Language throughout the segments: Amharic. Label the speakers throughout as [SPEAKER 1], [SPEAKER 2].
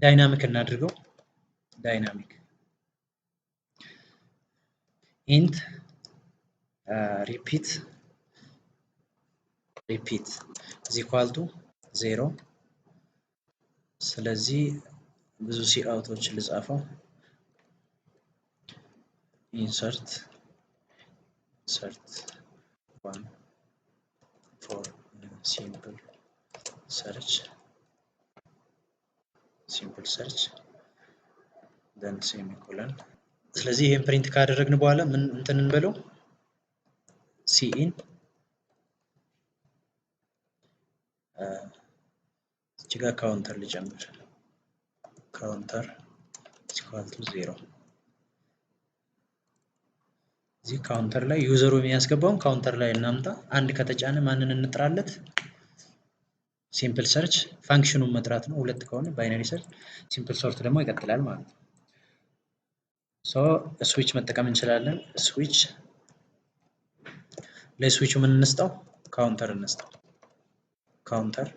[SPEAKER 1] ዳይናሚክ እናድርገው ዳይናሚክ int repeat is equal to 0 ስለዚህ ብዙ ሲ አውቶች ልጻፈው insert 1 for simple search then semicolon ስለዚህ ይሄን ፕሪንት ካደረግን በኋላ ምን እንትን እንበለው cin እዚህ ጋር ካውንተር ልጨምር counter is equal to 0 እዚህ ካውንተር ላይ ዩዘሩ የሚያስገባውን ካውንተር ላይ እናምጣ አንድ ከተጫነ ማንን እንጥራለት ሲምፕል ሰርች ፋንክሽኑን መጥራት ነው ሁለት ከሆነ ባይነሪ ሰርች ሲምፕል ሶርት ደግሞ ይቀጥላል ማለት ነው ሶ ስዊች መጠቀም እንችላለን ስዊች ለስዊቹ ምን እንስጣው ካውንተር እንስጣው ካውንተር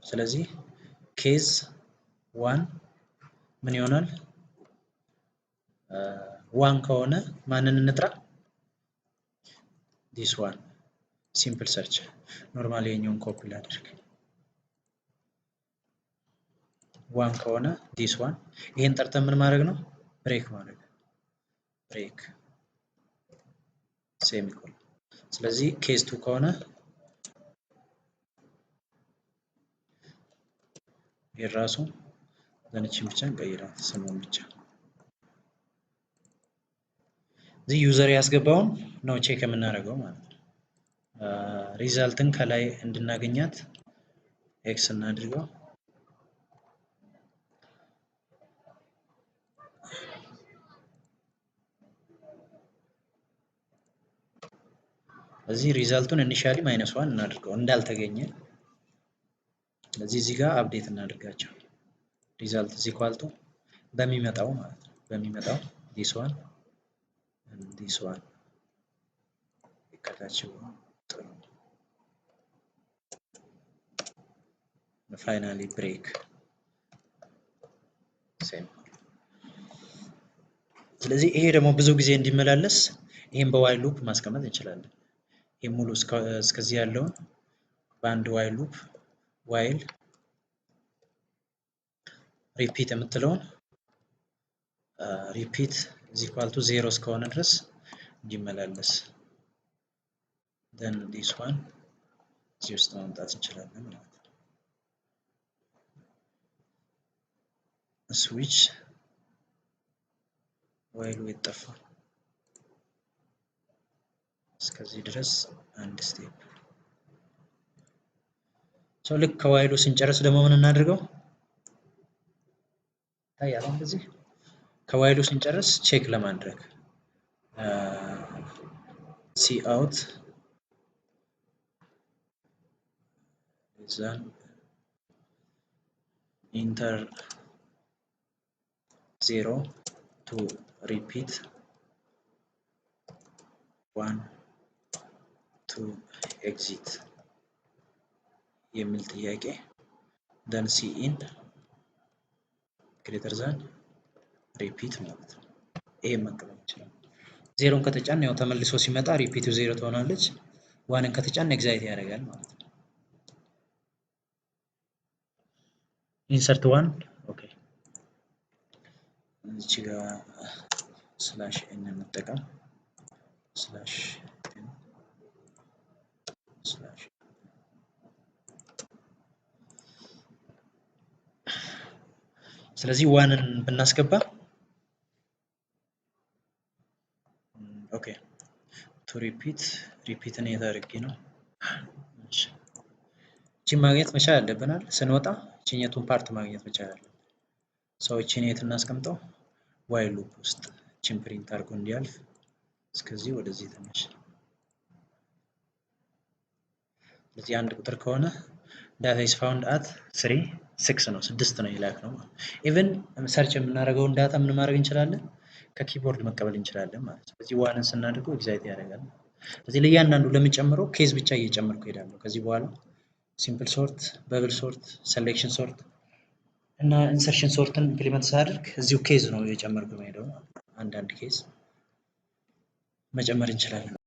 [SPEAKER 1] ስለዚህ ኬዝ 1 ምን ይሆናል 1 ከሆነ ማንን እንጥራ this one simple search ኖርማሊ የኛውን ኮፒ ላድርግ 1 ከሆነ this one ይሄን ጠርተን ምን ማድረግ ነው ብሬክ ማድረግ ብሬክ ሴሚኮሎን ስለዚህ ኬዝ 2 ከሆነ የራሱ ዘንቺን ብቻ እንቀይራለን ስሙን ብቻ እዚህ ዩዘር ያስገባውን ነው ቼክ የምናደርገው ማለት ነው ሪዛልትን ከላይ እንድናገኛት ኤክስ እናድርገው እዚህ ሪዛልቱን ኢኒሺያሊ -1 እናድርገው እንዳልተገኘ ስለዚህ እዚህ ጋር አፕዴት እናድርጋቸው ሪዛልት is equal to በሚመጣው ማለት ነው በሚመጣው this one and this one ይከታቸው ጥሩ finally break same ስለዚህ ይሄ ደግሞ ብዙ ጊዜ እንዲመላለስ ይሄን በዋይል ሉፕ ማስቀመጥ እንችላለን ይሄ ሙሉ እስከዚህ ያለውን በአንድ ዋይል ሉፕ while repeat የምትለውን repeat is equal to 0 እስከሆነ ድረስ እንዲመላለስ then this one እዚህ ውስጥ ማምጣት እንችላለን ማለት ነው switch while ይጠፋ እስከዚህ ድረስ አንድ ስቴፕ ሶ ልክ ከዋይሉ ስንጨርስ ደግሞ ምን እናድርገው ታያለ እንደዚህ ከዋይሉ ስንጨርስ ቼክ ለማድረግ cout then enter 0 to repeat 1 to exit የሚል ጥያቄ then cin greater than repeat ማለት ነው ይሄ መቀበል ይችላል ዜሮን ከተጫን ያው ተመልሶ ሲመጣ ሪፒቱ 0 ትሆናለች ዋንን ከተጫን ኤግዛይት ያደርጋል ማለት ነው insert 1 ኦኬ እዚህ ጋር ስላሽ n እንጠቀም ስላሽ n ስላሽ ስለዚህ ዋንን ብናስገባ ኦኬ ቱ ሪፒትን የታርቂ ነው እሺ እቺ ማግኘት መቻል አለብናል ስንወጣ እቺኛቱን ፓርት ማግኘት መቻል አለብን ሰዎችን የት እናስቀምጠው ዋይል ሉፕ ውስጥ እቺን ፕሪንት አድርጎ እንዲያልፍ እስከዚህ ወደዚህ ትንሽ ለዚህ አንድ ቁጥር ከሆነ data is found at 6 ነው 6 ነው ይላክ ነው ኢቭን ሰርች የምናደርገውን ዳታ ምን ማድረግ እንችላለን ከኪቦርድ መቀበል እንችላለን ማለት ነው ስለዚህ ዋንን ስናደርገው ኤግዛይት ያደርጋል እዚህ ላይ እያንዳንዱ ለምጨምረው ኬዝ ብቻ እየጨመርኩ እሄዳለሁ። ከዚህ በኋላ ሲምፕል ሶርት፣ በብል ሶርት፣ ሴሌክሽን ሶርት እና ኢንሰርሽን ሶርትን ኢምፕሊመንት ሳደርግ እዚሁ ኬዝ ነው እየጨመርኩ የምሄደው። አንዳንድ ኬዝ መጨመር እንችላለን።